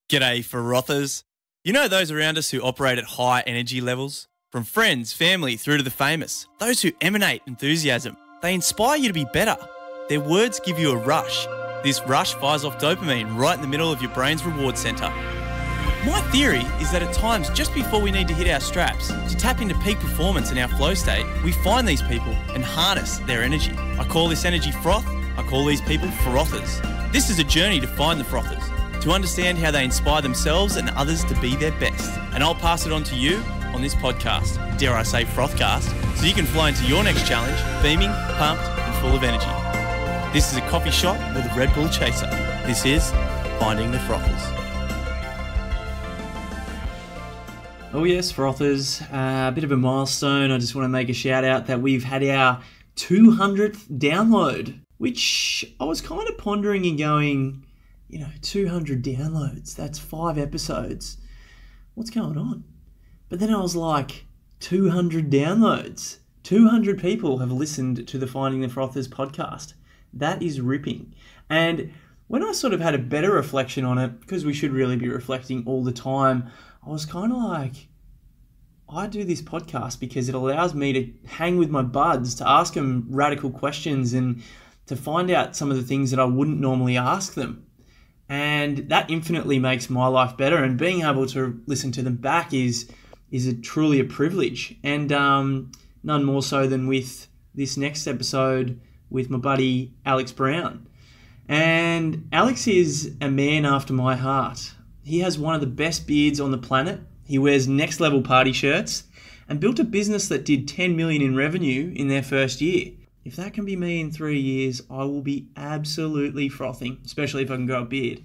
G'day, frothers. You know those around us who operate at high energy levels? From friends, family, through to the famous. Those who emanate enthusiasm. They inspire you to be better. Their words give you a rush. This rush fires off dopamine right in the middle of your brain's reward centre. My theory is that at times, just before we need to hit our straps, to tap into peak performance in our flow state, we find these people and harness their energy. I call this energy froth. I call these people frothers. This is a journey to find the frothers, to understand how they inspire themselves and others to be their best. And I'll pass it on to you on this podcast, dare I say frothcast, so you can fly into your next challenge, beaming, pumped and full of energy. This is a coffee shop with a Red Bull chaser. This is Finding the Frothers. Oh yes, frothers, a bit of a milestone. I just want to make a shout out that we've had our 200th download, which I was kind of pondering and going, 200 downloads, that's 5 episodes. What's going on? But then I was like, 200 downloads. 200 people have listened to the Finding the Frothers podcast. That is ripping. And when I sort of had a better reflection on it, because we should really be reflecting all the time, I was kind of like, I do this podcast because it allows me to hang with my buds, to ask them radical questions and to find out some of the things that I wouldn't normally ask them. And that infinitely makes my life better. And being able to listen to them back is truly a privilege. And none more so than with this next episode with my buddy Alex Brown. And Alex is a man after my heart. He has one of the best beards on the planet. He wears next level party shirts and built a business that did 10 million in revenue in their first year. If that can be me in 3 years, I will be absolutely frothing, especially if I can grow a beard.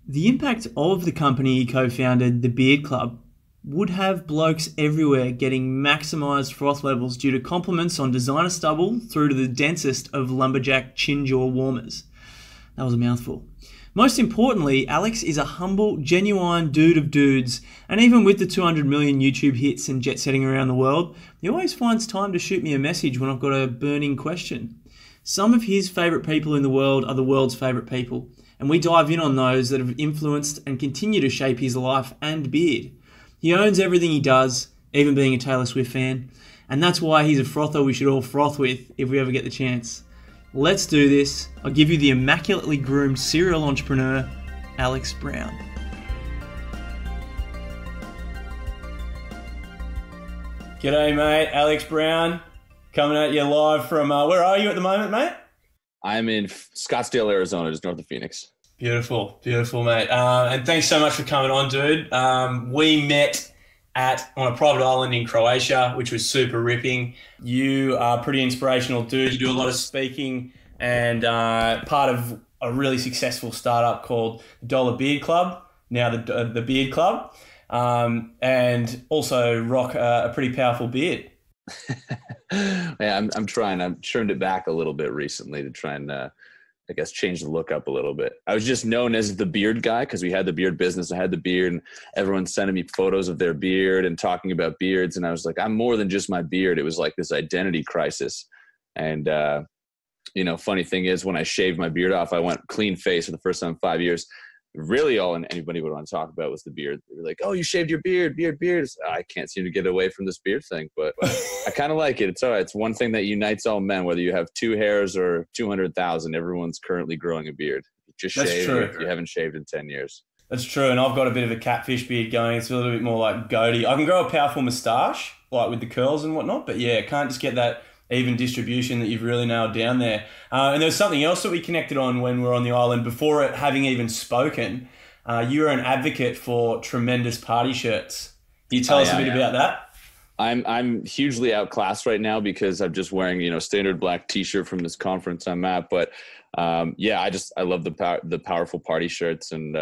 The impact of the company he co-founded, the Beard Club, would have blokes everywhere getting maximised froth levels due to compliments on designer stubble through to the densest of lumberjack chin jaw warmers. That was a mouthful. Most importantly, Alex is a humble, genuine dude of dudes, and even with the 200 million YouTube hits and jet setting around the world, he always finds time to shoot me a message when I've got a burning question. Some of his favourite people in the world are the world's favourite people, and we dive in on those that have influenced and continue to shape his life and beard. He owns everything he does, even being a Taylor Swift fan, and that's why he's a frother we should all froth with if we ever get the chance. Let's do this. I'll give you the immaculately groomed serial entrepreneur, Alex Brown. G'day, mate. Alex Brown, coming at you live from, where are you at the moment, mate? I'm in Scottsdale, Arizona, just north of Phoenix. Beautiful, mate. And thanks so much for coming on, dude. We met on a private island in Croatia, which was super ripping. You are a pretty inspirational dude. You do a lot of speaking and part of a really successful startup called the $1 Beard Club, now the Beard Club, and also rock a pretty powerful beard. Yeah, I'm trying. I've trimmed it back a little bit recently to try and change the look up a little bit. I was just known as the beard guy because we had the beard business. I had the beard and everyone's sending me photos of their beard and talking about beards. And I was like, I'm more than just my beard. It was like this identity crisis. And, funny thing is when I shaved my beard off, I went clean face for the first time in 5 years. Really all anybody would want to talk about was the beard. They were like, oh, you shaved your beard. I can't seem to get away from this beard thing, but I kind of like it. It's all right. It's one thing that unites all men, whether you have 2 hairs or 200,000, everyone's currently growing a beard. Just shave if you haven't shaved in 10 years. That's true. And I've got a bit of a catfish beard going. It's a little bit more like goatee. I can grow a powerful moustache, like with the curls and whatnot, but yeah, can't just get that even distribution that you've really nailed down there. And there was something else that we connected on when we were on the island before it having even spoken. You were an advocate for tremendous party shirts. Can you tell us a bit about that? I'm hugely outclassed right now because I'm just wearing, standard black t-shirt from this conference I'm at. But I love the powerful party shirts, and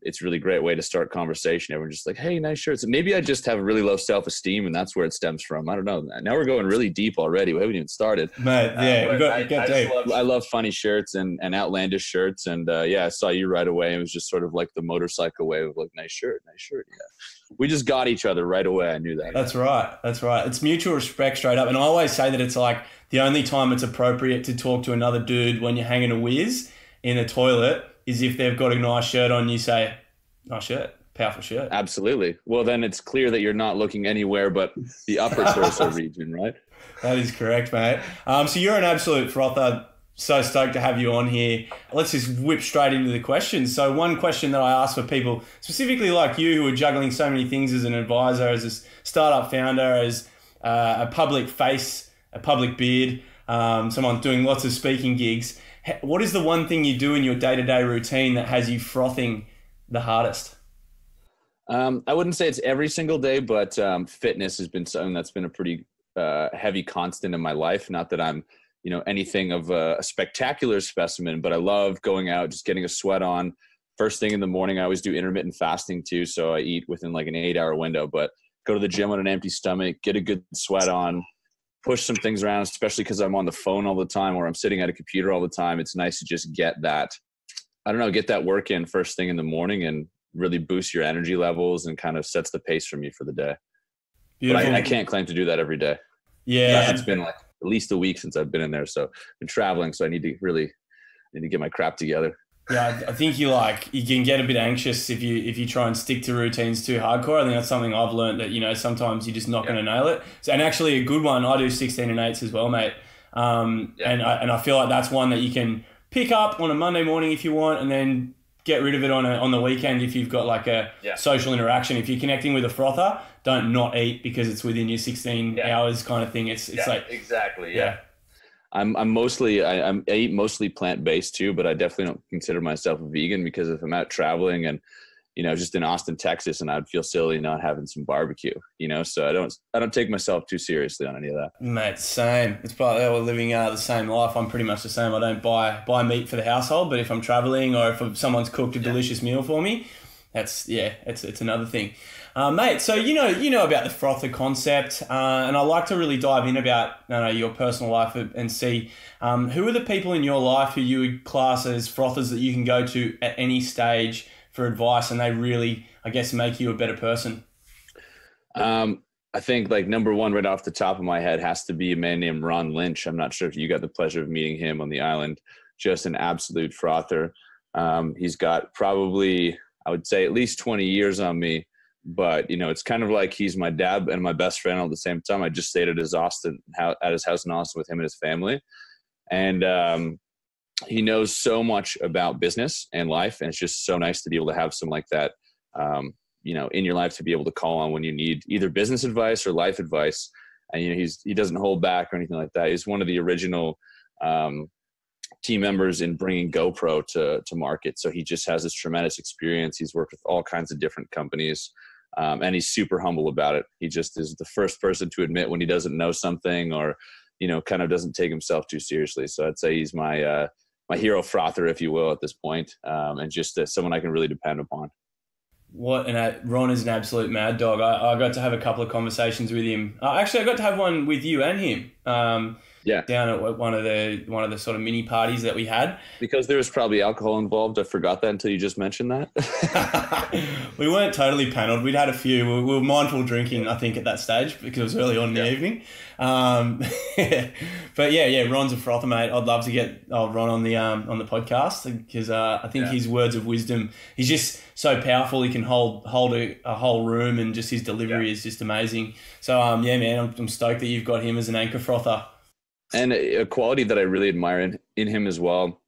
it's a really great way to start conversation. Everyone's just like, hey, nice shirts. And maybe I just have a really low self-esteem and that's where it stems from. I don't know. Now we're going really deep already. We haven't even started. Mate, yeah. I love funny shirts and outlandish shirts. And I saw you right away. It was just sort of like the motorcycle way of like, nice shirt. Yeah. We just got each other right away. I knew that. That's right. It's mutual respect straight up. And I always say that it's like the only time it's appropriate to talk to another dude when you're hanging a whiz in a toilet is if they've got a nice shirt on, you say, Nice shirt. Powerful shirt. Absolutely. Well, then it's clear that you're not looking anywhere but the upper torso region, right? That is correct, mate. So you're an absolute frother. So stoked to have you on here. Let's just whip straight into the questions. So one question that I ask for people, specifically like you who are juggling so many things as an advisor, as a startup founder, as a public face, a public beard, someone doing lots of speaking gigs. What is the one thing you do in your day-to-day routine that has you frothing the hardest? I wouldn't say it's every single day, but fitness has been something that's been a pretty heavy constant in my life. Not that I'm anything of a spectacular specimen, but I love going out, just getting a sweat on. First thing in the morning, I always do intermittent fasting too. So I eat within like an 8-hour window, but go to the gym on an empty stomach, get a good sweat on, push some things around, especially because I'm on the phone all the time or I'm sitting at a computer all the time. It's nice to just get that work in first thing in the morning and really boost your energy levels and kind of sets the pace for me for the day. Beautiful. But I can't claim to do that every day. Yeah. It's been like at least a week since I've been in there. So I've been traveling. So I need to get my crap together. Yeah. I think you can get a bit anxious if you try and stick to routines too hardcore. I think that's something I've learned that, sometimes you're just not going to nail it. So, and actually a good one, I do 16 and 8s as well, mate. And I feel like that's one that you can pick up on a Monday morning if you want, and then get rid of it on the weekend if you've got like a social interaction. If you're connecting with a frother, don't not eat because it's within your 16 hours kind of thing. It's like exactly. Yeah. I eat mostly plant-based too, but I definitely don't consider myself a vegan because if I'm out traveling and just in Austin, Texas, and I'd feel silly not having some barbecue, so I don't take myself too seriously on any of that. Mate, same. It's probably we're living the same life. I'm pretty much the same. I don't buy meat for the household, but if I'm traveling or if someone's cooked a delicious meal for me, it's another thing. Mate, so you know about the frother concept, and I like to really dive in about your personal life and see who are the people in your life who you would class as frothers that you can go to at any stage for advice, and they really, I guess, make you a better person. I think like number one right off the top of my head has to be a man named Ron Lynch. I'm not sure if you got the pleasure of meeting him on the island. Just an absolute frother. He's got probably, I would say, at least 20 years on me. But, it's kind of like he's my dad and my best friend all at the same time. I just stayed at his house in Austin with him and his family. And he knows so much about business and life. And it's just so nice to be able to have some like that, in your life to be able to call on when you need either business advice or life advice. And, he doesn't hold back or anything like that. He's one of the original team members in bringing GoPro to market. So he just has this tremendous experience. He's worked with all kinds of different companies. And he's super humble about it. He just is the first person to admit when he doesn't know something or, kind of doesn't take himself too seriously. So I'd say he's my hero frother, if you will, at this point, and just someone I can really depend upon. Ron is an absolute mad dog. I got to have a couple of conversations with him. Actually, I got to have one with you and him. Down at one of the sort of mini parties that we had. Because there was probably alcohol involved. I forgot that until you just mentioned that. We weren't totally panelled. We'd had a few. We were mindful drinking, I think, at that stage because it was early on in the evening. But Ron's a frother, mate. I'd love to get Ron on the podcast because I think his words of wisdom. He's just so powerful. He can hold a whole room, and just his delivery is just amazing. So man, I'm stoked that you've got him as an anchor frother. And a quality that I really admire in him as well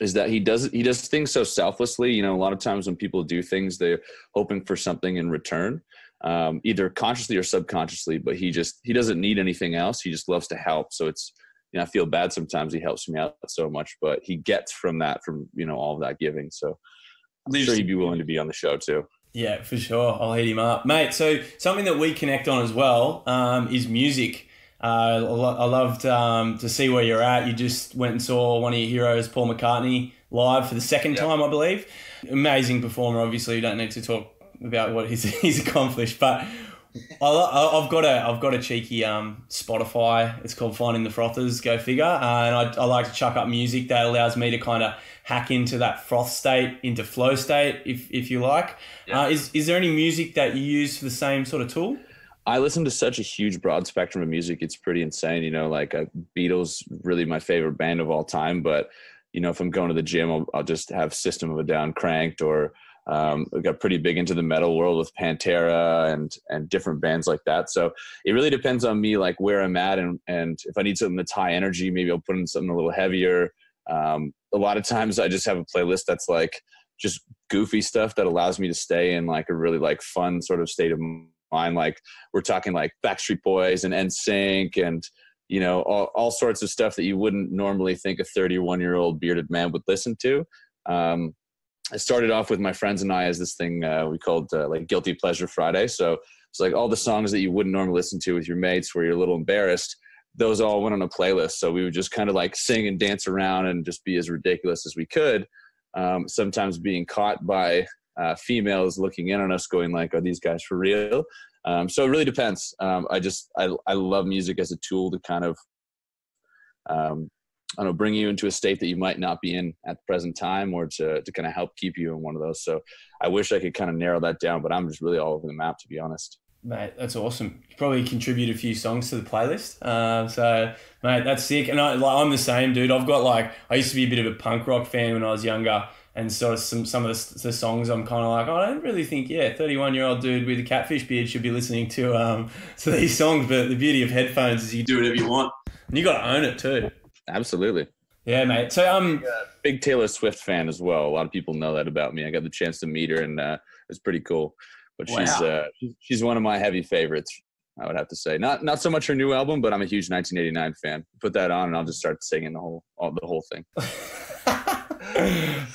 is that he does things so selflessly. A lot of times when people do things, they're hoping for something in return, either consciously or subconsciously, but he doesn't need anything else. He just loves to help. So it's, I feel bad sometimes he helps me out so much, but he gets from all of that giving. So I'm sure he'd be willing to be on the show too. Yeah, for sure. I'll hit him up, mate. So something that we connect on as well is music. I loved to see where you're at. You just went and saw one of your heroes, Paul McCartney, live for the second time, I believe. Amazing performer. Obviously, you don't need to talk about what he's accomplished, but I've got a cheeky Spotify. It's called Finding the Frothers. Go figure. And I like to chuck up music that allows me to kind of hack into that froth state, into flow state, if you like. Yeah. Is there any music that you use for the same sort of tool? I listen to such a huge broad spectrum of music. It's pretty insane. Beatles, really my favorite band of all time. But, if I'm going to the gym, I'll just have System of a Down cranked or, We got pretty big into the metal world with Pantera and different bands like that. So it really depends on me, like where I'm at, and if I need something that's high energy, maybe I'll put in something a little heavier. A lot of times I just have a playlist that's like just goofy stuff that allows me to stay in like a really like fun sort of state of mind. Like we're talking like Backstreet Boys and NSYNC and, you know, all sorts of stuff that you wouldn't normally think a 31-year-old bearded man would listen to. I started off with my friends and I as this thing we called like Guilty Pleasure Friday. So it's like all the songs that you wouldn't normally listen to with your mates where you're a little embarrassed, those all went on a playlist. So we would just kind of like sing and dance around and just be as ridiculous as we could. Sometimes being caught by females looking in on us going like, are these guys for real? So it really depends. I love music as a tool to kind of, I don't know, bring you into a state that you might not be in at the present time, or to kind of help keep you in one of those. So I wish I could kind of narrow that down, but I'm just really all over the map, to be honest. Mate, that's awesome. You probably contribute a few songs to the playlist. So, mate, that's sick. And I'm the same, dude. I've got like, I used to be a bit of a punk rock fan when I was younger. And sort of some of the songs I'm kind of like, I don't really think, 31-year-old dude with a catfish beard should be listening to these songs. But the beauty of headphones is you can do whatever you want. And you got to own it too. Absolutely. Yeah, mate. So big Taylor Swift fan as well. A lot of people know that about me. I got the chance to meet her, and it's pretty cool. But wow. She's one of my heavy favorites, I would have to say. Not so much her new album, but I'm a huge 1989 fan. Put that on, and I'll just start singing the whole thing.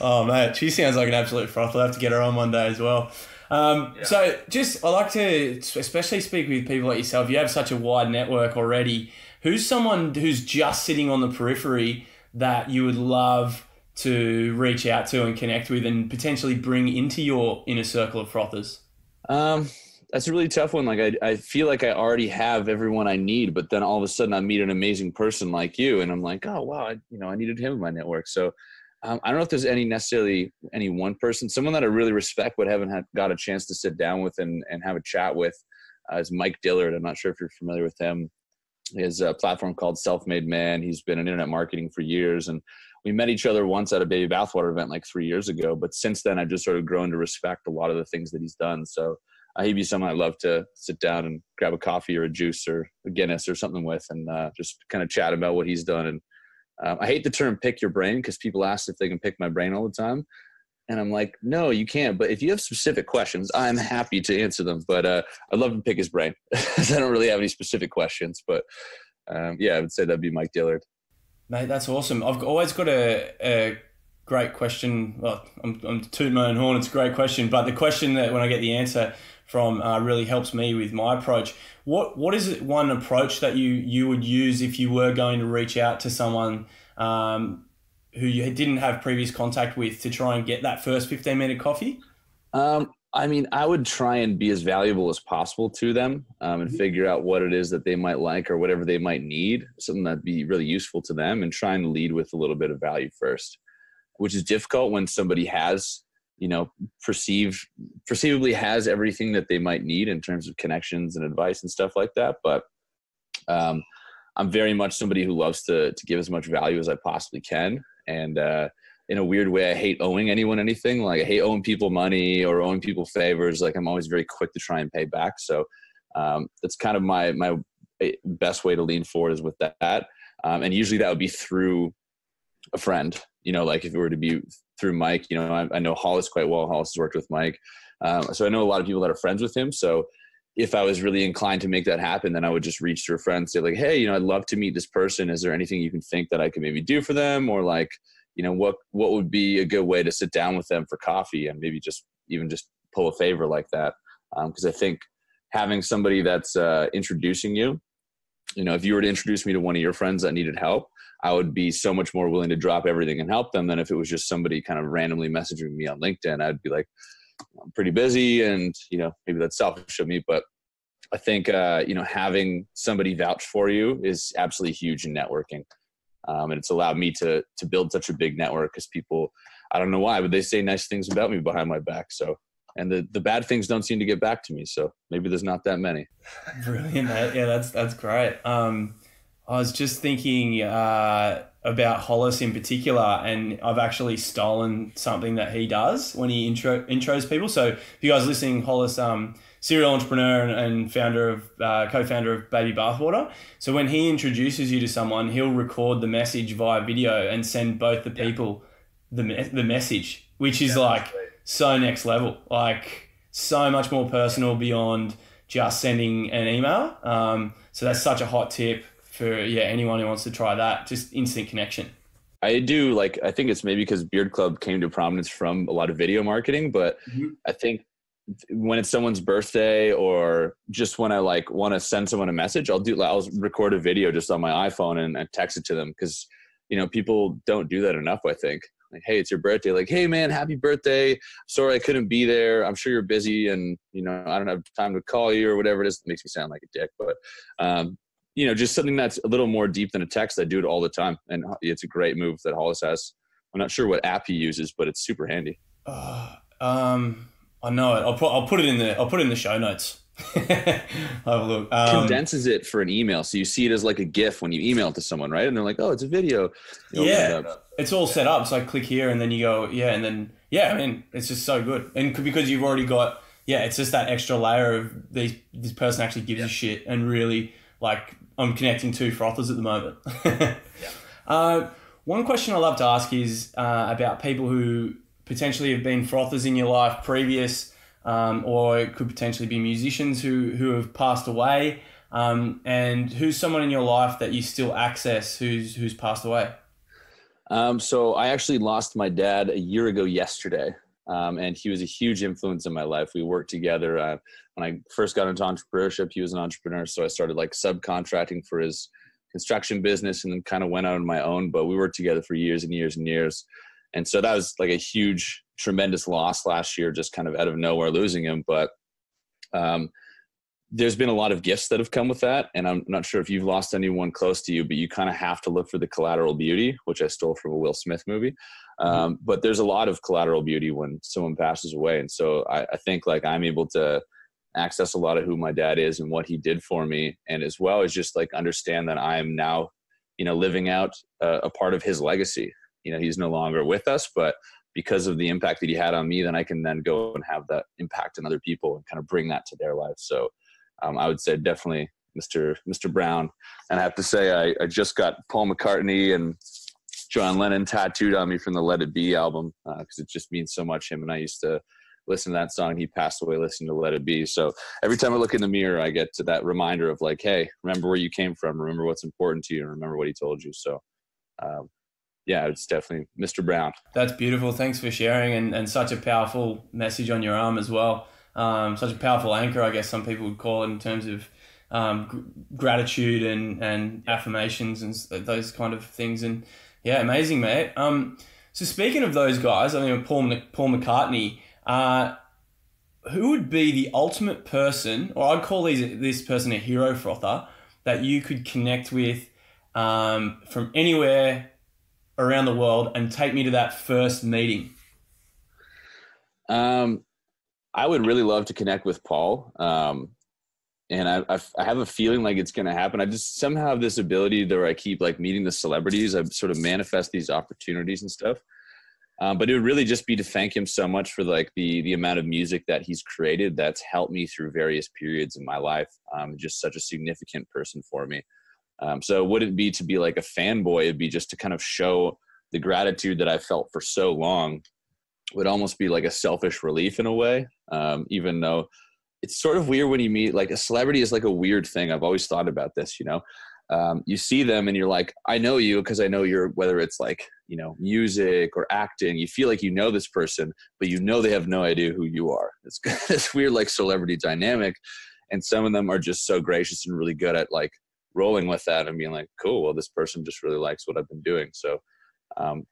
Oh, mate, she sounds like an absolute froth. I'll have to get her on one day as well. So I like to especially speak with people like yourself. You have such a wide network already. Who's someone who's just sitting on the periphery that you would love to reach out to and connect with and potentially bring into your inner circle of frothers? That's a really tough one. Like I feel like I already have everyone I need, but then all of a sudden I meet an amazing person like you, and I'm like, oh wow, I needed him in my network. So I don't know if there's necessarily any one person. Someone that I really respect but haven't got a chance to sit down with and have a chat with is Mike Dillard. I'm not sure if you're familiar with him. He has a platform called Self-Made Man. He's been in internet marketing for years, and we met each other once at a baby bathwater event like 3 years ago. But since then, I've just sort of grown to respect a lot of the things that he's done. So he'd be someone I'd love to sit down and grab a coffee or a juice or a Guinness or something with, and just kind of chat about what he's done. And I hate the term pick your brain, because people ask if they can pick my brain all the time. And I'm like, no, you can't. But if you have specific questions, I'm happy to answer them. But I'd love to pick his brain. I don't really have any specific questions. But I would say that'd be Mike Dillard. Mate, that's awesome. I've always got a great question. Well, I'm tooting my own horn. It's a great question. But the question that when I get the answer from really helps me with my approach. What is it, one approach that you would use if you were going to reach out to someone who you didn't have previous contact with to try and get that first 15-minute coffee? I would try and be as valuable as possible to them and figure out what it is that they might like or whatever they might need, something that'd be really useful to them, and try and lead with a little bit of value first, which is difficult when somebody has, perceivably has everything that they might need in terms of connections and advice and stuff like that. But I'm very much somebody who loves to give as much value as I possibly can. And in a weird way, I hate owing anyone anything. Like I hate owing people money or owing people favors. Like I'm always very quick to try and pay back. So that's kind of my best way to lean forward is with that. And usually that would be through a friend, like if it were to be through Mike, I know Hollis quite well. Hollis has worked with Mike. So I know a lot of people that are friends with him. So if I was really inclined to make that happen, then I would just reach to a friend and say like, hey, I'd love to meet this person. Is there anything you can think that I could maybe do for them? Or like, what would be a good way to sit down with them for coffee and maybe just pull a favor like that? Because I think having somebody that's introducing you, if you were to introduce me to one of your friends that needed help, I would be so much more willing to drop everything and help them than if it was just somebody kind of randomly messaging me on LinkedIn. I'd be like, I'm pretty busy and, maybe that's selfish of me, but I think, having somebody vouch for you is absolutely huge in networking. And it's allowed me to build such a big network because people, I don't know why, but they say nice things about me behind my back. So, and the bad things don't seem to get back to me. So maybe there's not that many. Brilliant, mate. Yeah, that's great. I was just thinking, about Hollis in particular, and I've actually stolen something that he does when he intros people. So if you guys are listening, Hollis, serial entrepreneur and founder of co-founder of Baby Bathwater. So when he introduces you to someone, he'll record the message via video and send both the people the message, which is like so next level, like so much more personal beyond just sending an email. So that's such a hot tip for anyone who wants to try that. Just instant connection. I do I think it's maybe because Beard Club came to prominence from a lot of video marketing, but I think when it's someone's birthday or just when I want to send someone a message, I'll record a video just on my iPhone and text it to them. Cause people don't do that enough. I think hey, it's your birthday. Like, hey man, happy birthday. Sorry I couldn't be there. I'm sure you're busy and I don't have time to call you or whatever it is. It makes me sound like a dick, but just something that's a little more deep than a text. I do it all the time. And it's a great move that Hollis has. I'm not sure what app he uses, but it's super handy. I know it. I'll put it in the show notes. Have a look. Condenses it for an email. So you see it as like a GIF when you email it to someone, right? And they're like, oh, it's a video. It's all set up. So I click here and then you go, and then, I mean, it's just so good. And because you've already got, it's just that extra layer of this person actually gives a shit and really I'm connecting two frothers at the moment. One question I love to ask is about people who potentially have been frothers in your life previous, or it could potentially be musicians who have passed away, and who's someone in your life that you still access who's passed away? So I actually lost my dad a year ago yesterday, and he was a huge influence in my life. We worked together. When I first got into entrepreneurship, he was an entrepreneur, so I started subcontracting for his construction business and then kind of went out on my own, but we worked together for years and years and years. And so that was a huge, tremendous loss last year, just kind of out of nowhere losing him. But there's been a lot of gifts that have come with that. And I'm not sure if you've lost anyone close to you, but you kind of have to look for the collateral beauty, which I stole from a Will Smith movie. But there's a lot of collateral beauty when someone passes away. And so I think I'm able to access a lot of who my dad is and what he did for me. And as well as just understand that I am now, living out a part of his legacy. He's no longer with us, but because of the impact that he had on me, then I can then go and have that impact on other people and kind of bring that to their life. So I would say definitely Mr. Brown. And I have to say, I just got Paul McCartney and John Lennon tattooed on me from the Let It Be album, because it just means so much. Him and I used to listen to that song. He passed away listening to Let It Be. So every time I look in the mirror, I get to that reminder of hey, remember where you came from, remember what's important to you, and remember what he told you. So it's definitely Mr. Brown. That's beautiful. Thanks for sharing, and such a powerful message on your arm as well. Such a powerful anchor, I guess some people would call it, in terms of gratitude and affirmations and those kind of things. And amazing, mate. So speaking of those guys, I mean, Paul McCartney, who would be the ultimate person, or I'd call this person a hero frother, that you could connect with from anywhere around the world and take me to that first meeting? I would really love to connect with Paul. And I have a feeling it's going to happen. I just somehow have this ability where I keep meeting the celebrities. I sort of manifest these opportunities and stuff. But it would really just be to thank him so much for the amount of music that he's created that's helped me through various periods in my life. Just such a significant person for me. So it wouldn't be to be a fanboy. It'd be just to kind of show the gratitude that I felt for so long. Would almost be a selfish relief in a way, even though it's sort of weird when you meet a celebrity is a weird thing. I've always thought about this, you see them and you're I know you because I know you're, whether it's music or acting, you feel you know this person, but they have no idea who you are. It's this weird celebrity dynamic. And some of them are just so gracious and really good at rolling with that and being cool, well, this person just really likes what I've been doing. So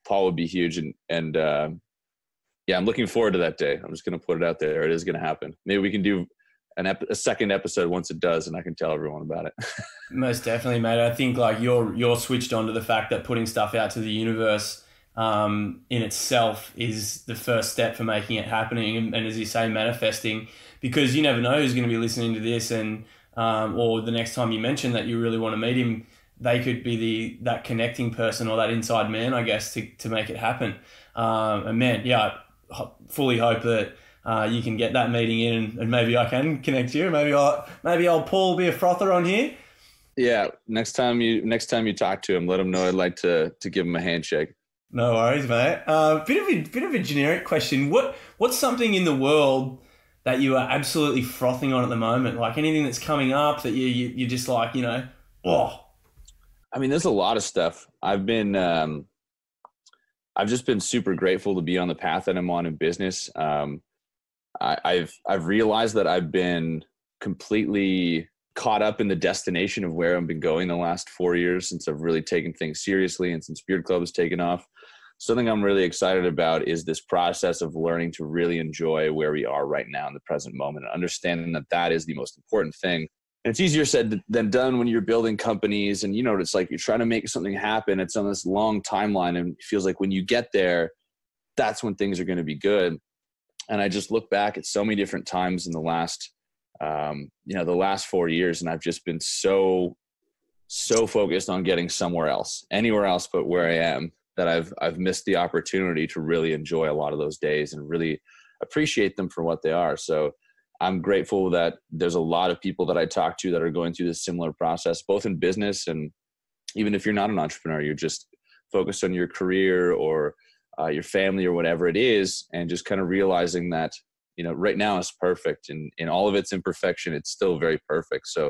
Paul would be huge. And I'm looking forward to that day. I'm just going to put it out there. It is going to happen. Maybe we can do a second episode once it does, and I can tell everyone about it. Most definitely, mate. I think you're switched on to the fact that putting stuff out to the universe in itself is the first step for making it happening. And as you say, manifesting, because you never know who's going to be listening to this, and or the next time you mention that you really want to meet him, they could be that connecting person or that inside man, I guess, to make it happen. And man, yeah, I fully hope that you can get that meeting in, and maybe I can connect you. Maybe I'll Paul be a frother on here. Yeah, next time you talk to him, let him know I'd like to give him a handshake. No worries, mate. Bit of a generic question. What's something in the world that you are absolutely frothing on at the moment? Like anything that's coming up that you're just like, oh. I mean, there's a lot of stuff. I've just been super grateful to be on the path that I'm on in business. I've realized that I've been completely caught up in the destination of where I've been going the last 4 years since I've really taken things seriously and since Beard Club has taken off. Something I'm really excited about is this process of learning to really enjoy where we are right now in the present moment and understanding that that is the most important thing. And it's easier said than done when you're building companies and, it's like you're trying to make something happen. It's on this long timeline and it feels like when you get there, that's when things are going to be good. And I just look back at so many different times in the last 4 years, and I've just been so focused on getting anywhere else but where I am, that I've missed the opportunity to really enjoy a lot of those days and really appreciate them for what they are. So I'm grateful that there's a lot of people that I talk to that are going through this similar process, both in business and even if you're not an entrepreneur, you're just focused on your career or your family or whatever it is, and just kind of realizing that, right now is perfect, and in all of its imperfection, it's still very perfect. So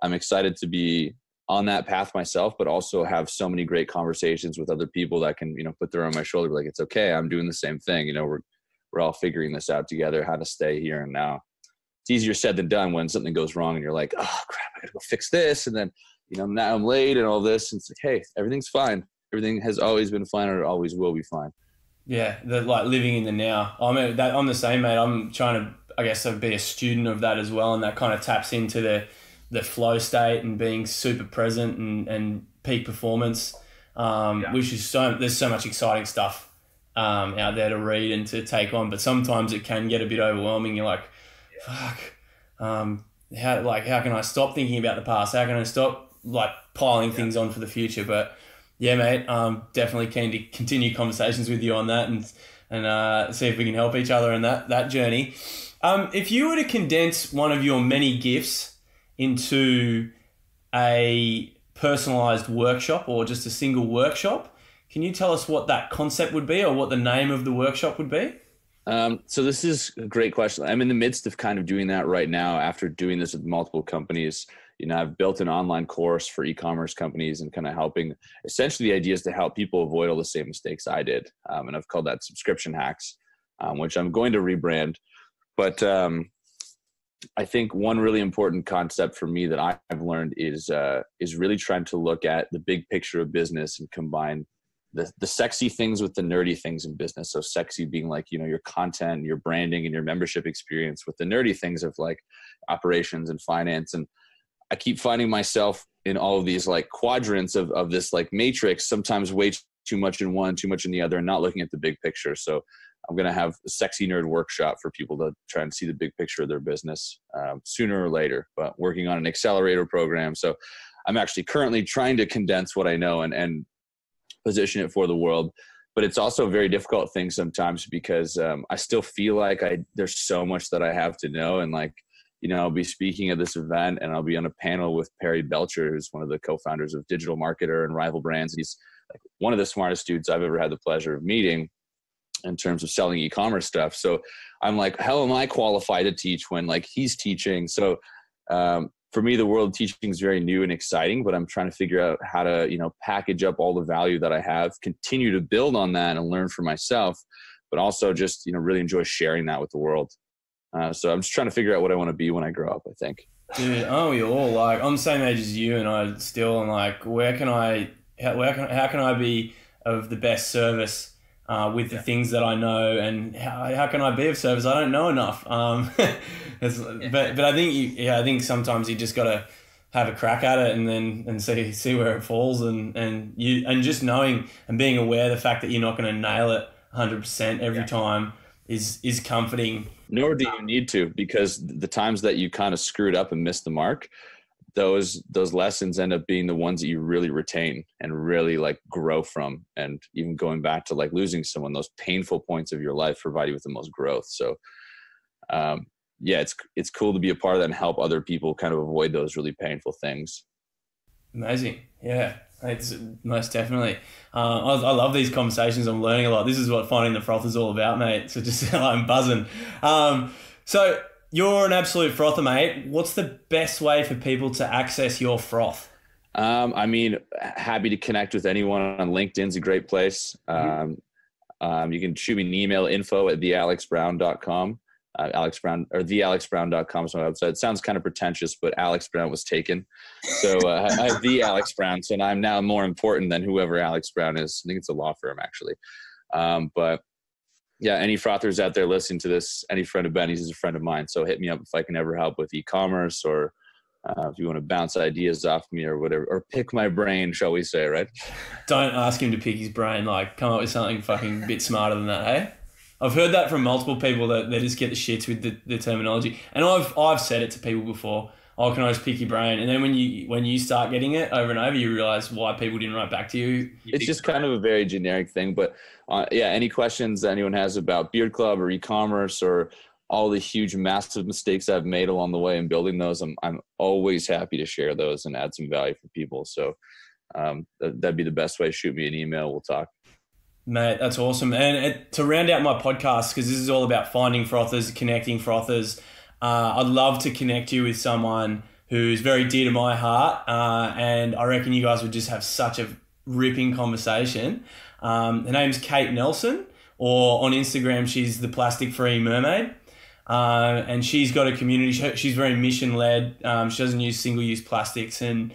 I'm excited to be on that path myself, but also have so many great conversations with other people that can, put their arm on my shoulder, like, it's okay, I'm doing the same thing. We're all figuring this out together, how to stay here and now. It's easier said than done when something goes wrong and you're like, oh crap, I gotta go fix this. And then, now I'm late and all this. And it's like, hey, everything's fine. Everything has always been fine, or it always will be fine. Yeah, like living in the now. I'm the same, mate. I'm trying to, I guess, be a student of that as well, and that kind of taps into the flow state and being super present and peak performance, which is there's so much exciting stuff out there to read and to take on, but sometimes it can get a bit overwhelming. You're like, fuck, how can I stop thinking about the past? How can I stop piling things on for the future? But yeah, mate, I'm definitely keen to continue conversations with you on that and see if we can help each other in that journey. If you were to condense one of your many gifts into a personalized workshop or just a single workshop, can you tell us what that concept would be or what the name of the workshop would be? So this is a great question. I'm in the midst of kind of doing that right now after doing this with multiple companies. I've built an online course for e-commerce companies and kind of helping, essentially the idea is to help people avoid all the same mistakes I did. And I've called that Subscription Hacks, which I'm going to rebrand. But I think one really important concept for me that I've learned is really trying to look at the big picture of business and combine the sexy things with the nerdy things in business. So sexy being like, your content, your branding and your membership experience, with the nerdy things of like operations and finance. And I keep finding myself in all of these like quadrants of this like matrix, sometimes way too much in one, too much in the other, and not looking at the big picture. So I'm going to have a sexy nerd workshop for people to try and see the big picture of their business sooner or later, but working on an accelerator program. So I'm actually currently trying to condense what I know and position it for the world. But it's also a very difficult thing sometimes because I still feel like there's so much that I have to know. And like, I'll be speaking at this event and I'll be on a panel with Perry Belcher, who's one of the co-founders of Digital Marketer and Rival Brands. He's like one of the smartest dudes I've ever had the pleasure of meeting in terms of selling e-commerce stuff. So I'm like, how am I qualified to teach when like he's teaching? So for me, the world of teaching is very new and exciting, but I'm trying to figure out how to, package up all the value that I have, continue to build on that and learn for myself, but also just, really enjoy sharing that with the world. So I'm just trying to figure out what I want to be when I grow up, I think. Dude, aren't we all like, I'm the same age as you, and I still am like, how can I be of the best service with the things that I know, and how can I be of service? I don't know enough. But I think I think sometimes you just got to have a crack at it and see where it falls, and just knowing and being aware of the fact that you're not going to nail it 100% every time is comforting. Nor do you need to, because the times that you kind of screwed up and missed the mark, those lessons end up being the ones that you really retain and really like grow from. And even going back to like losing someone, those painful points of your life provide you with the most growth. So yeah, it's cool to be a part of that and help other people kind of avoid those really painful things. Amazing. Yeah, it's most definitely. I love these conversations. I'm learning a lot. This is what finding the froth is all about, mate. So just I'm buzzing. So you're an absolute frother, mate. What's the best way for people to access your froth? I mean, happy to connect with anyone on LinkedIn's a great place. You can shoot me an email, info@thealexbrown.com. Alex Brown or thealexbrown.com is my website. It sounds kind of pretentious, but Alex Brown was taken. So I have the Alex Brown. So I'm now more important than whoever Alex Brown is. I think it's a law firm actually. But yeah, any frothers out there listening to this, any friend of Benny's is a friend of mine. So hit me up if I can ever help with e-commerce or if you want to bounce ideas off me or whatever, or pick my brain, shall we say, right? Don't ask him to pick his brain. Like, come up with something fucking a bit smarter than that, hey? I've heard that from multiple people that they just get the shits with the terminology. And I've said it to people before. Oh, can I just pick your brain? And then when you start getting it over and over, you realize why people didn't write back to you. It's just kind of a very generic thing. But yeah, any questions that anyone has about Beard Club or e-commerce or all the huge, massive mistakes I've made along the way in building those, I'm always happy to share those and add some value for people. So that'd be the best way. Shoot me an email. We'll talk. Mate, that's awesome. And to round out my podcast, because this is all about finding frothers, connecting frothers, I'd love to connect you with someone who's very dear to my heart, and I reckon you guys would just have such a ripping conversation. Her name's Kate Nelson, or on Instagram, she's the Plastic Free Mermaid, and she's got a community. She's very mission-led. She doesn't use single-use plastics and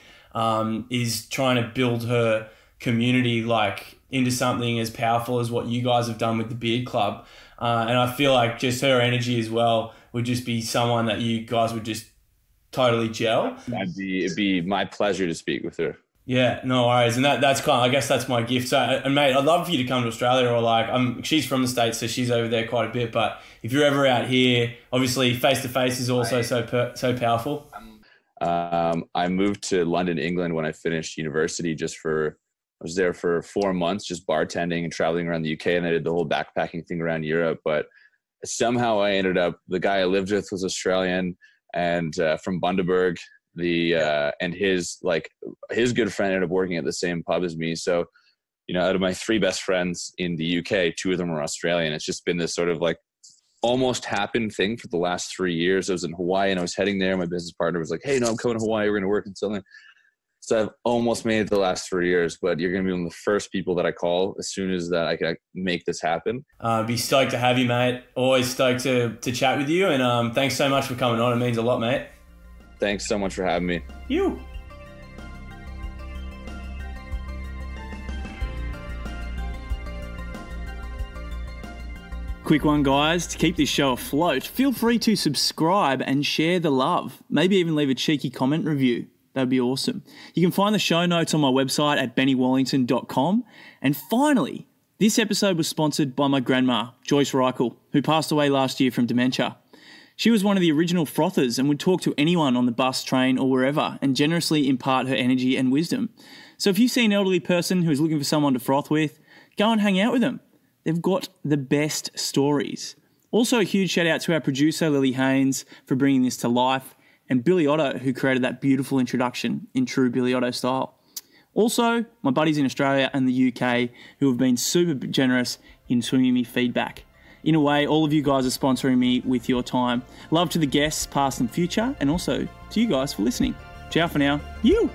is trying to build her community like into something as powerful as what you guys have done with the Beard Club. And I feel like just her energy as well would just be someone that you guys would just totally gel. It'd be my pleasure to speak with her. Yeah, no worries. And that's kind of, I guess that's my gift. So, and mate, I'd love for you to come to Australia, or like, she's from the States, so she's over there quite a bit. But if you're ever out here, obviously face-to-face is also so powerful. I moved to London, England when I finished university I was there for 4 months, just bartending and traveling around the UK, and I did the whole backpacking thing around Europe. But somehow I ended up, the guy I lived with was Australian and from Bundaberg, and his good friend ended up working at the same pub as me. So, out of my 3 best friends in the UK, 2 of them were Australian. It's just been this sort of like almost happened thing for the last 3 years. I was in Hawaii and I was heading there. My business partner was like, hey, no, I'm coming to Hawaii. We're going to work in something. So I've almost made it the last 3 years, but you're going to be one of the first people that I call as soon as that I can make this happen. Be stoked to have you, mate. Always stoked to chat with you. And thanks so much for coming on. It means a lot, mate. Thanks so much for having me. You. Quick one, guys. To keep this show afloat, feel free to subscribe and share the love. Maybe even leave a cheeky comment review. That'd be awesome. You can find the show notes on my website at bennywallington.com. And finally, this episode was sponsored by my grandma, Joyce Reichel, who passed away last year from dementia. She was one of the original frothers and would talk to anyone on the bus, train, or wherever and generously impart her energy and wisdom. So if you see an elderly person who is looking for someone to froth with, go and hang out with them. They've got the best stories. Also, a huge shout out to our producer, Lily Haynes, for bringing this to life, and Billy Otto, who created that beautiful introduction in true Billy Otto style. Also, my buddies in Australia and the UK who have been super generous in swinging me feedback. In a way, all of you guys are sponsoring me with your time. Love to the guests, past and future, and also to you guys for listening. Ciao for now. You!